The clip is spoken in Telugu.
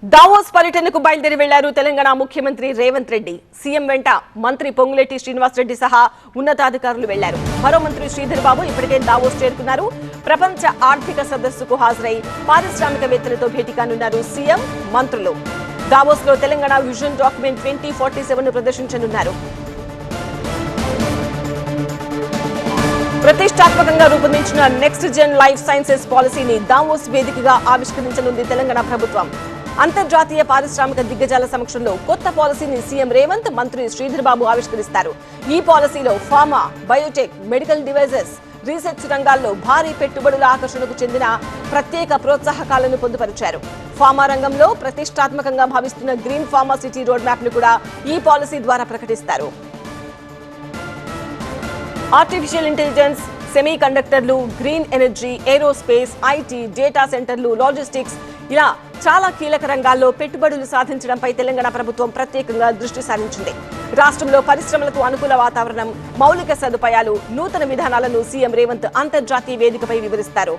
దావోస్ పర్యటనకు బయలుదేరి వెళ్లారు తెలంగాణ ముఖ్యమంత్రి రేవంత్ రెడ్డి. సీఎం వెంట మంత్రి పొంగులేటి శ్రీనివాసరెడ్డి సహా ఉన్నతాధికారులు వెళ్లారు. మరో మంత్రి శ్రీధర్ బాబు ఇప్పటికే దావోస్ చేరుకున్నారు. ప్రపంచ ఆర్థిక సదస్సుకు హాజరై పారిశ్రామికవేత్తలతో భేటీ కానున్నారు సీఎం, మంత్రులు. దావోస్ లో తెలంగాణ విజన్ డాక్యుమెంట్ 2047 ను ప్రదర్శించనున్నారు. ప్రతిష్టాత్మకంగా రూపొందించిన నెక్స్ట్ జెన్ లైఫ్ సైన్సెస్ పాలసీని దావోస్ వేదికగా ఆవిష్కరించనుంది తెలంగాణ ప్రభుత్వం. అంతర్జాతీయ పారిశ్రామిక దిగ్గజాల సమక్షంలో కొత్త పాలసీని సీఎం రేవంత్, మంత్రి శ్రీధర్ బాబు ఆవిష్కరిస్తారు. ఈ పాలసీలో pharma, Biotech, medical devices, research రంగాల్లో భారీ పెట్టుబడుల ఆకర్షణకు చెందిన ప్రత్యేక ప్రోత్సాహకాలను పొందుపరిచారు. ఫార్మా రంగంలో ప్రతిష్టాత్మకంగా భావిస్తున్న green pharma city road map ను కూడా ఈ పాలసీ ద్వారా ప్రకటిస్తారు. ఆర్టిఫిషియల్ ఇంటెలిజెన్స్, సెమీ కండక్టర్లు, green energy, aerospace, IT, data సెంటర్లు, లాజిస్టిక్స్ ఇలా చాలా కీలక రంగాల్లో పెట్టుబడులు సాధించడంపై తెలంగాణ ప్రభుత్వం ప్రత్యేకంగా దృష్టి సారించింది. రాష్ట్రంలో పరిశ్రమలకు అనుకూల వాతావరణం, మౌలిక సదుపాయాలు, నూతన విధానాలను సీఎం రేవంత్ అంతర్జాతీయ వేదికపై వివరిస్తారు.